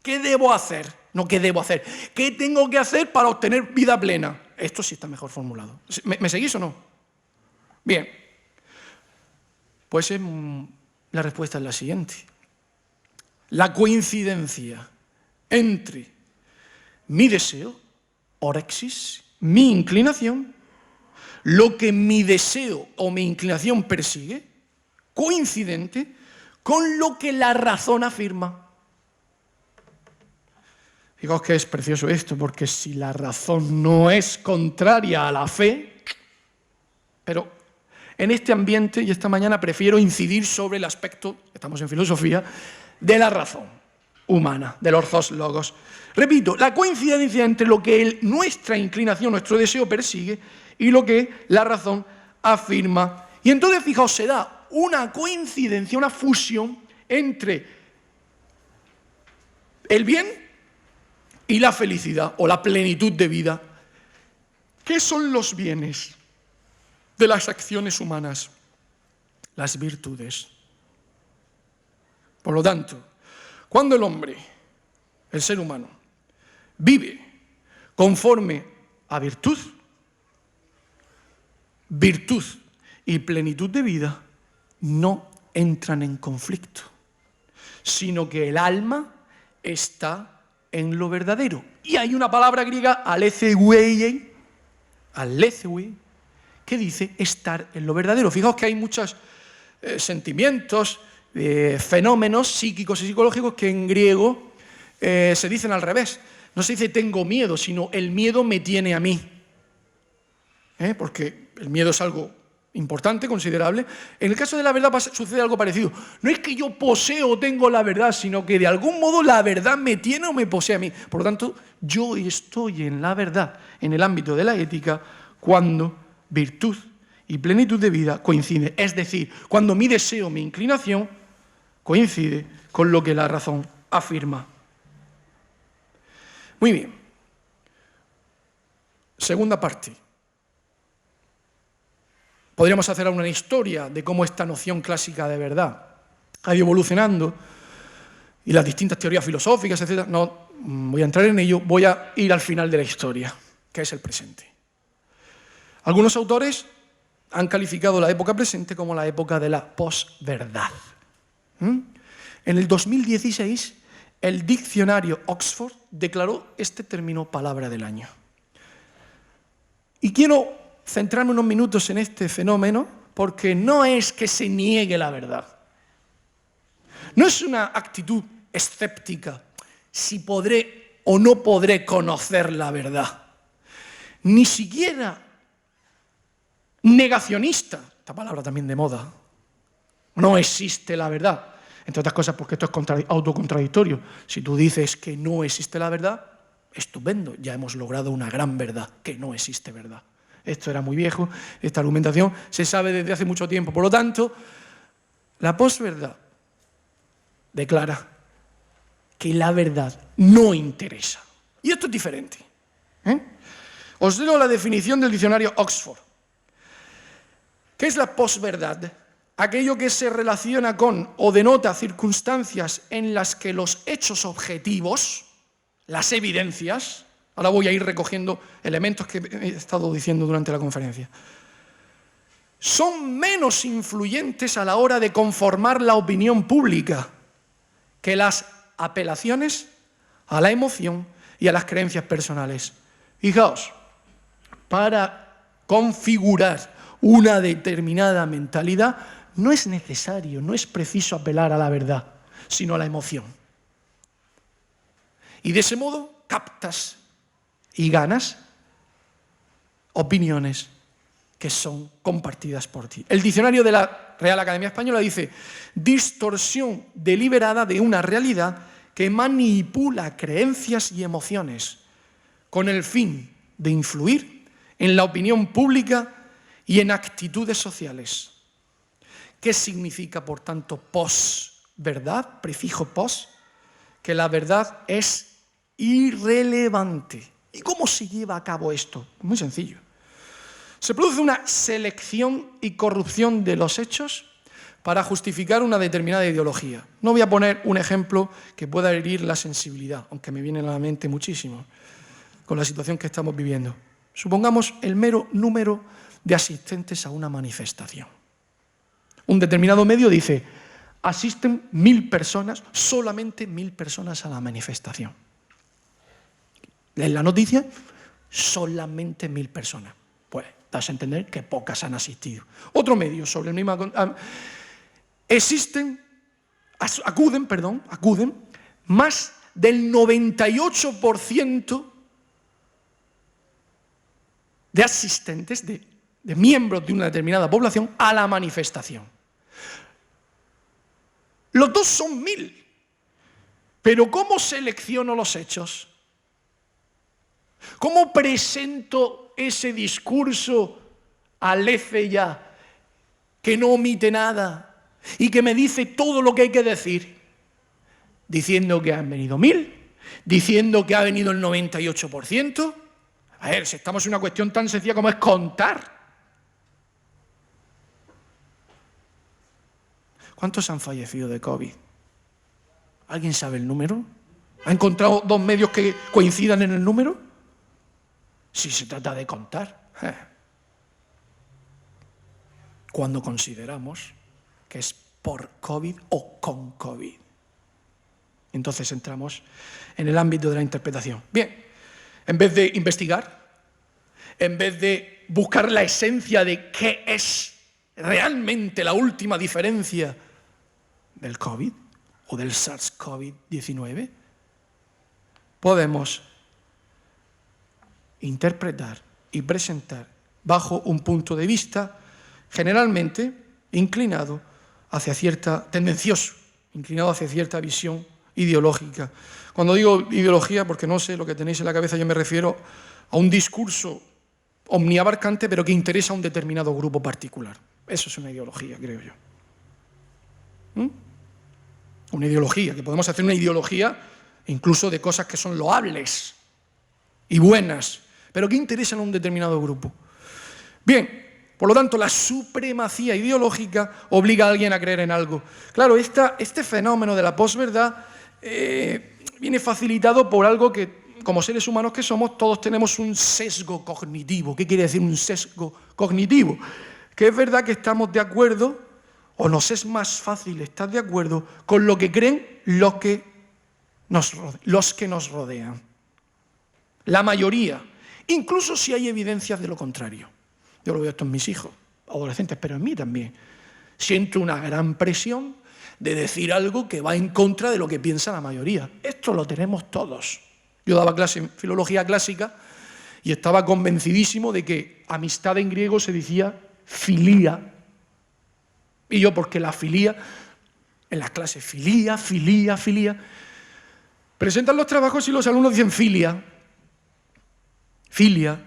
¿Qué debo hacer? No, ¿qué debo hacer? ¿Qué tengo que hacer para obtener vida plena? Esto sí está mejor formulado. ¿Me seguís o no? Bien. Pues la respuesta es la siguiente. La coincidencia entre mi deseo, orexis, mi inclinación, lo que mi deseo o mi inclinación persigue, coincidente con lo que la razón afirma. Fijaos que es precioso esto, porque si la razón no es contraria a la fe, pero en este ambiente y esta mañana prefiero incidir sobre el aspecto, estamos en filosofía, de la razón humana, del orthos logos. Repito, la coincidencia entre lo que nuestra inclinación, nuestro deseo persigue y lo que la razón afirma. Y entonces, fijaos, se da una coincidencia, una fusión entre el bien y la felicidad o la plenitud de vida. ¿Qué son los bienes de las acciones humanas? Las virtudes. Por lo tanto, cuando el hombre, el ser humano, vive conforme a virtud y plenitud de vida no entran en conflicto, sino que el alma está en lo verdadero. Y hay una palabra griega, aletheuei, que dice estar en lo verdadero. Fijaos que hay muchos sentimientos, fenómenos psíquicos y psicológicos que en griego se dicen al revés. No se dice tengo miedo, sino el miedo me tiene a mí. Porque el miedo es algo importante, considerable. En el caso de la verdad sucede algo parecido. No es que yo poseo o tengo la verdad, sino que de algún modo la verdad me tiene o me posee a mí. Por lo tanto, yo estoy en la verdad, en el ámbito de la ética, cuando virtud y plenitud de vida coinciden. Es decir, cuando mi deseo, mi inclinación, coincide con lo que la razón afirma. Muy bien. Segunda parte. Podríamos hacer una historia de cómo esta noción clásica de verdad ha ido evolucionando y las distintas teorías filosóficas, etc. No voy a entrar en ello, voy a ir al final de la historia, que es el presente. Algunos autores han calificado la época presente como la época de la posverdad. En el 2016, el diccionario Oxford declaró este término palabra del año. Y quiero centrarme unos minutos en este fenómeno porque no es que se niegue la verdad. No es una actitud escéptica, si podré o no podré conocer la verdad. Ni siquiera negacionista, esta palabra también de moda. No existe la verdad. Entre otras cosas porque esto es autocontradictorio. Si tú dices que no existe la verdad, estupendo, ya hemos logrado una gran verdad, que no existe verdad. Esto era muy viejo, esta argumentación se sabe desde hace mucho tiempo. Por lo tanto, la posverdad declara que la verdad no interesa. Y esto es diferente. Os leo la definición del diccionario Oxford. ¿Qué es la posverdad? Aquello que se relaciona con o denota circunstancias en las que los hechos objetivos, las evidencias, ahora voy a ir recogiendo elementos que he estado diciendo durante la conferencia, son menos influyentes a la hora de conformar la opinión pública que las apelaciones a la emoción y a las creencias personales. Fijaos, para configurar una determinada mentalidad no es necesario, no es preciso apelar a la verdad, sino a la emoción. Y de ese modo captas y ganas opiniones que son compartidas por ti. El diccionario de la Real Academia Española dice: distorsión deliberada de una realidad que manipula creencias y emociones con el fin de influir en la opinión pública y en actitudes sociales. ¿Qué significa, por tanto, posverdad? Prefijo pos, que la verdad es irrelevante. ¿Y cómo se lleva a cabo esto? Muy sencillo. Se produce una selección y corrupción de los hechos para justificar una determinada ideología. No voy a poner un ejemplo que pueda herir la sensibilidad, aunque me viene a la mente muchísimo con la situación que estamos viviendo. Supongamos el mero número de asistentes a una manifestación. Un determinado medio dice: asisten 1000 personas, solamente 1000 personas a la manifestación. En la noticia, solamente 1000 personas. Pues das a entender que pocas han asistido. Otro medio sobre el mismo... acuden más del 98% de asistentes, de miembros de una determinada población a la manifestación. Los dos son 1000. Pero ¿cómo selecciono los hechos? ¿Cómo presento ese discurso aléfeya que no omite nada y que me dice todo lo que hay que decir? Diciendo que han venido 1000, diciendo que ha venido el 98%. A ver, si estamos en una cuestión tan sencilla como es contar. ¿Cuántos han fallecido de COVID? ¿Alguien sabe el número? ¿Ha encontrado dos medios que coincidan en el número? Si se trata de contar. Cuando consideramos que es por COVID o con COVID. Entonces entramos en el ámbito de la interpretación. Bien, en vez de investigar, en vez de buscar la esencia de qué es realmente la última diferencia del COVID o del SARS-CoV-19, podemos interpretar y presentar bajo un punto de vista generalmente inclinado hacia tendencioso, inclinado hacia cierta visión ideológica. Cuando digo ideología, porque no sé lo que tenéis en la cabeza, yo me refiero a un discurso omniabarcante, pero que interesa a un determinado grupo particular. Eso es una ideología, creo yo. Una ideología, que podemos hacer una ideología incluso de cosas que son loables y buenas, pero que interesan a un determinado grupo. Bien, por lo tanto, la supremacía ideológica obliga a alguien a creer en algo. Claro, este fenómeno de la posverdad viene facilitado por algo que, como seres humanos que somos, todos tenemos un sesgo cognitivo. ¿Qué quiere decir un sesgo cognitivo? Que es verdad que estamos de acuerdo, o nos es más fácil estar de acuerdo con lo que creen los que nos rodean. La mayoría, incluso si hay evidencias de lo contrario. Yo lo veo esto en mis hijos, adolescentes, pero en mí también. Siento una gran presión de decir algo que va en contra de lo que piensa la mayoría. Esto lo tenemos todos. Yo daba clase en filología clásica y estaba convencidísimo de que amistad en griego se decía filía. Y yo, porque la filía, en las clases filía, presentan los trabajos y los alumnos dicen filia. Filia.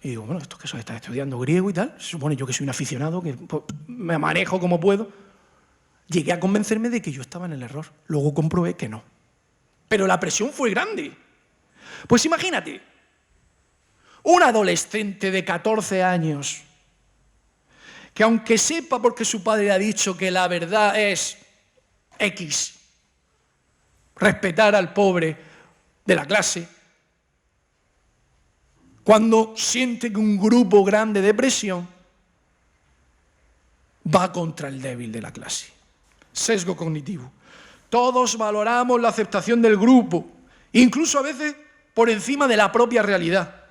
Y digo, bueno, esto que eso está estudiando griego y tal, se supone yo que soy un aficionado, que me manejo como puedo. Llegué a convencerme de que yo estaba en el error. Luego comprobé que no. Pero la presión fue grande. Pues imagínate, un adolescente de 14 años, que aunque sepa porque su padre ha dicho que la verdad es X, respetar al pobre de la clase, cuando siente que un grupo grande de presión va contra el débil de la clase. Sesgo cognitivo. Todos valoramos la aceptación del grupo, incluso a veces por encima de la propia realidad.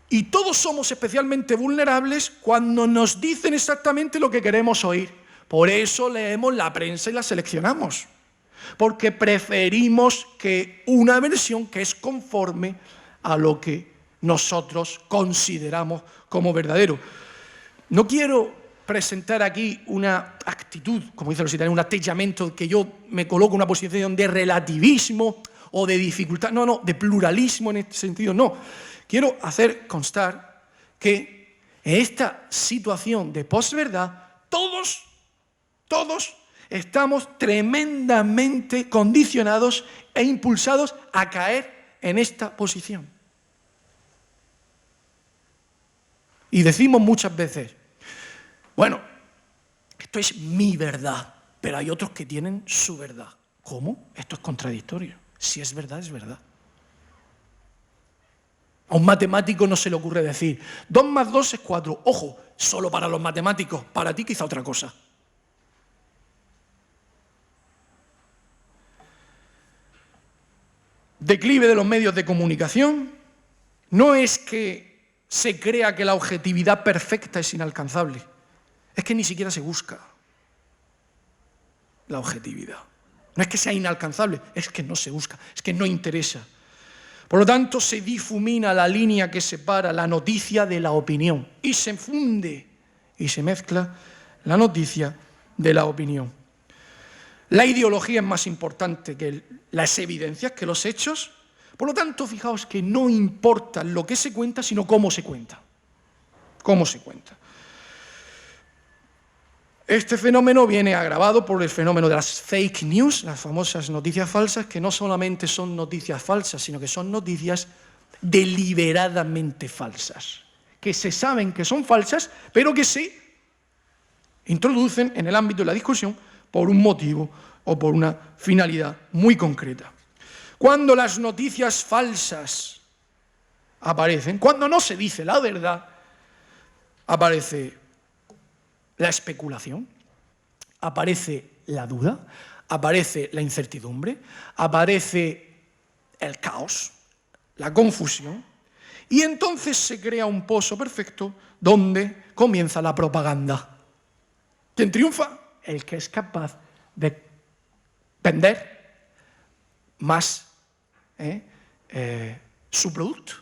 Y todos somos especialmente vulnerables cuando nos dicen exactamente lo que queremos oír. Por eso leemos la prensa y la seleccionamos. Porque preferimos que una versión que es conforme a lo que nosotros consideramos como verdadero. No quiero presentar aquí una actitud, como dicen los italianos, un atteggiamento que yo me coloco en una posición de relativismo o de dificultad, no, de pluralismo en este sentido, no. Quiero hacer constar que en esta situación de posverdad, todos estamos tremendamente condicionados e impulsados a caer en esta posición. Y decimos muchas veces, bueno, esto es mi verdad, pero hay otros que tienen su verdad. ¿Cómo? Esto es contradictorio. Si es verdad, es verdad. A un matemático no se le ocurre decir 2 más 2 es 4. Ojo, solo para los matemáticos, para ti quizá otra cosa. Declive de los medios de comunicación. No es que se crea que la objetividad perfecta es inalcanzable, es que ni siquiera se busca la objetividad. No es que sea inalcanzable, es que no se busca, es que no interesa. Por lo tanto, se difumina la línea que separa la noticia de la opinión y se funde y se mezcla la noticia de la opinión. La ideología es más importante que las evidencias, que los hechos. Por lo tanto, fijaos que no importa lo que se cuenta, sino cómo se cuenta. Cómo se cuenta. Este fenómeno viene agravado por el fenómeno de las fake news, las famosas noticias falsas, que no solamente son noticias falsas, sino que son noticias deliberadamente falsas, que se saben que son falsas, pero que se introducen en el ámbito de la discusión por un motivo o por una finalidad muy concreta. Cuando las noticias falsas aparecen, cuando no se dice la verdad, aparece la especulación, aparece la duda, aparece la incertidumbre, aparece el caos, la confusión, y entonces se crea un pozo perfecto donde comienza la propaganda. ¿Quién triunfa? El que es capaz de vender más su producto.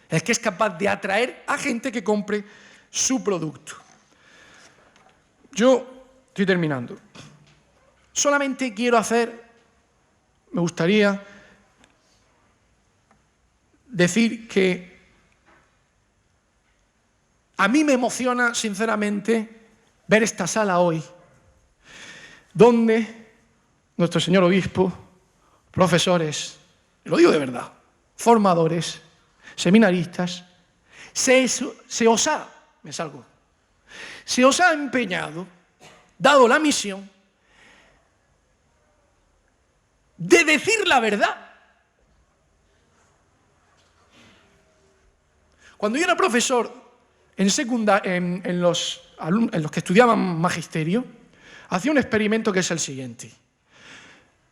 El que es capaz de atraer a gente que compre su producto. Yo estoy terminando. Solamente quiero me gustaría decir que a mí me emociona, sinceramente, ver esta sala hoy, donde nuestro señor obispo, profesores, lo digo de verdad, formadores, seminaristas, se os ha empeñado, dado la misión, de decir la verdad. Cuando yo era profesor en los que estudiaban magisterio, hacía un experimento que es el siguiente.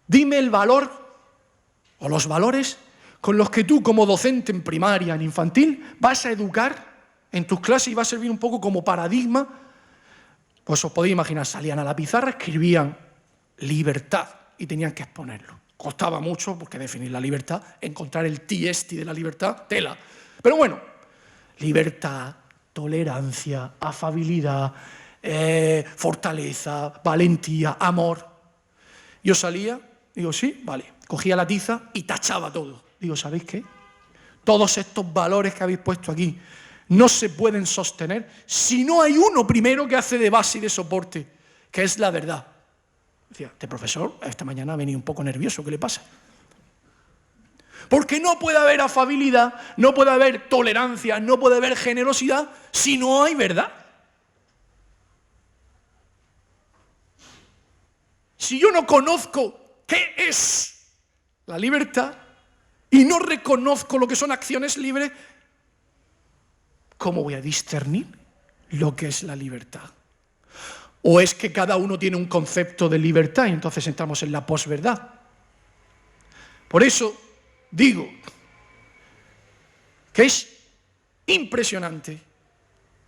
Dime el valor o los valores con los que tú, como docente en primaria, en infantil, vas a educar en tus clases y va a servir un poco como paradigma. Pues os podéis imaginar, salían a la pizarra, escribían libertad y tenían que exponerlo. Costaba mucho, porque definir la libertad, encontrar el ti-esti de la libertad, tela. Pero bueno, libertad, tolerancia, afabilidad, fortaleza, valentía, amor. Yo salía, digo, sí, vale. Cogía la tiza y tachaba todo. Digo, ¿sabéis qué? Todos estos valores que habéis puesto aquí no se pueden sostener si no hay uno primero que hace de base y de soporte, que es la verdad. Decía, este profesor esta mañana ha venido un poco nervioso, ¿qué le pasa? Porque no puede haber afabilidad, no puede haber tolerancia, no puede haber generosidad si no hay verdad. Si yo no conozco qué es la libertad y no reconozco lo que son acciones libres, ¿cómo voy a discernir lo que es la libertad? ¿O es que cada uno tiene un concepto de libertad y entonces entramos en la posverdad? Por eso digo que es impresionante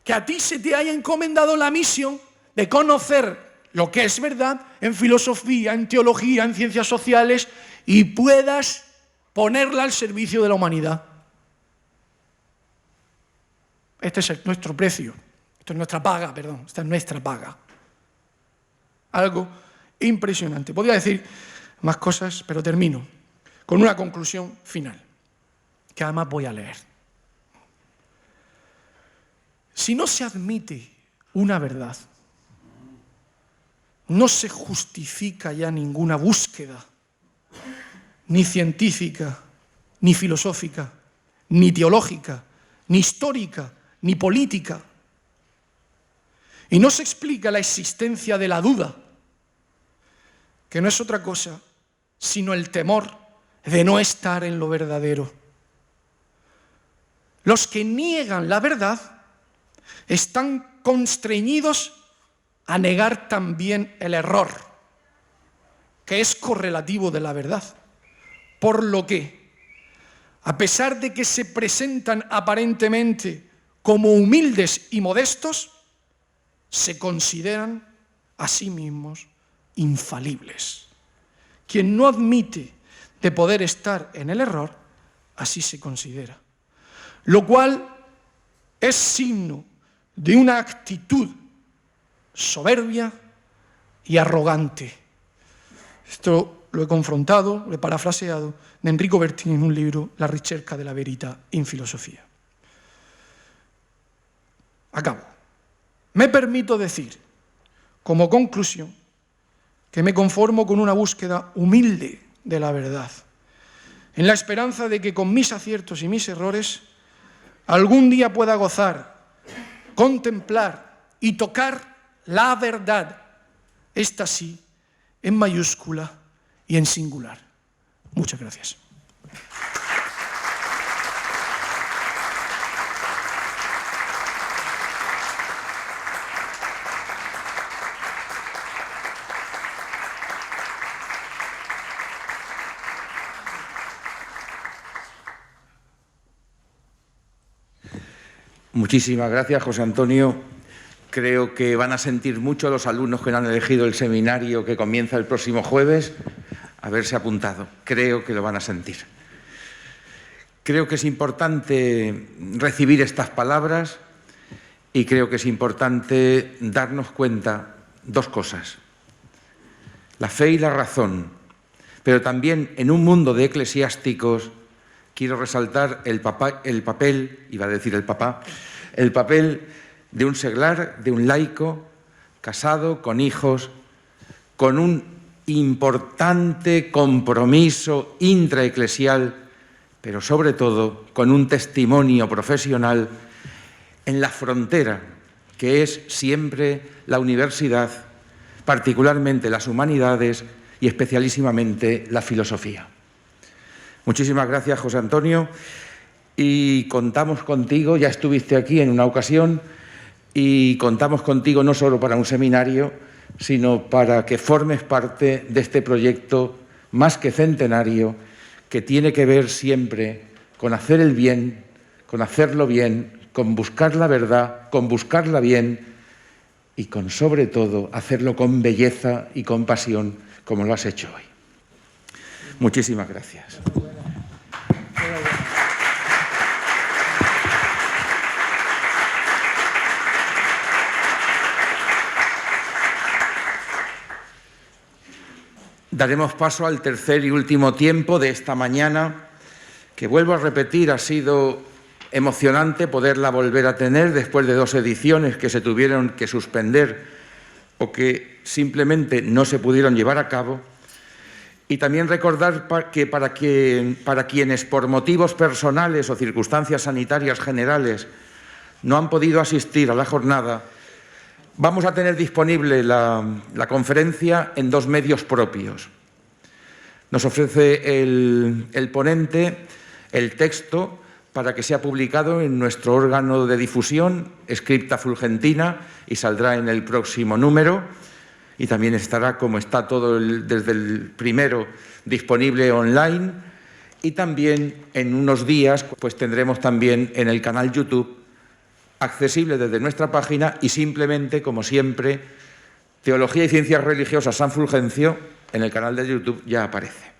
que a ti se te haya encomendado la misión de conocer lo que es verdad en filosofía, en teología, en ciencias sociales y puedas ponerla al servicio de la humanidad. este es nuestro precio, esto es nuestra paga, perdón, esta es nuestra paga. Algo impresionante. Podría decir más cosas, pero termino con una conclusión final, que además voy a leer. Si no se admite una verdad, no se justifica ya ninguna búsqueda, ni científica, ni filosófica, ni teológica, ni histórica, ni política. Y no se explica la existencia de la duda, que no es otra cosa sino el temor de no estar en lo verdadero. Los que niegan la verdad están constreñidos a negar también el error, que es correlativo de la verdad. Por lo que, a pesar de que se presentan aparentemente como humildes y modestos, se consideran a sí mismos infalibles. Quien no admite de poder estar en el error, así se considera. Lo cual es signo de una actitud soberbia y arrogante. Esto lo he confrontado, lo he parafraseado de Enrico Bertini en un libro, La ricerca della verità in filosofía. Acabo. Me permito decir, como conclusión, que me conformo con una búsqueda humilde de la verdad, en la esperanza de que con mis aciertos y mis errores algún día pueda gozar, contemplar y tocar la verdad, esta sí, en mayúscula y en singular. Muchas gracias. Muchísimas gracias, José Antonio. Creo que van a sentir mucho los alumnos que no han elegido el seminario que comienza el próximo jueves haberse apuntado. Creo que lo van a sentir. Creo que es importante recibir estas palabras y creo que es importante darnos cuenta dos cosas. La fe y la razón, pero también en un mundo de eclesiásticos quiero resaltar el papel de un seglar, de un laico, casado, con hijos, con un importante compromiso intraeclesial, pero sobre todo con un testimonio profesional en la frontera, que es siempre la universidad, particularmente las humanidades y especialísimamente la filosofía. Muchísimas gracias, José Antonio, y contamos contigo, ya estuviste aquí en una ocasión, y contamos contigo no solo para un seminario, sino para que formes parte de este proyecto más que centenario, que tiene que ver siempre con hacer el bien, con hacerlo bien, con buscar la verdad, con buscarla bien y con, sobre todo, hacerlo con belleza y con pasión, como lo has hecho hoy. Muchísimas gracias. Daremos paso al tercer y último tiempo de esta mañana, que vuelvo a repetir, ha sido emocionante poderla volver a tener después de 2 ediciones que se tuvieron que suspender o que simplemente no se pudieron llevar a cabo. Y también recordar que para quienes por motivos personales o circunstancias sanitarias generales no han podido asistir a la jornada, vamos a tener disponible la conferencia en 2 medios propios. Nos ofrece el ponente el texto para que sea publicado en nuestro órgano de difusión, Scripta Fulgentina, y saldrá en el próximo número. Y también estará, como está todo desde el primero, disponible online. Y también en unos días pues tendremos también en el canal YouTube, accesible desde nuestra página, y simplemente, como siempre, Teología y Ciencias Religiosas San Fulgencio, en el canal de YouTube ya aparece.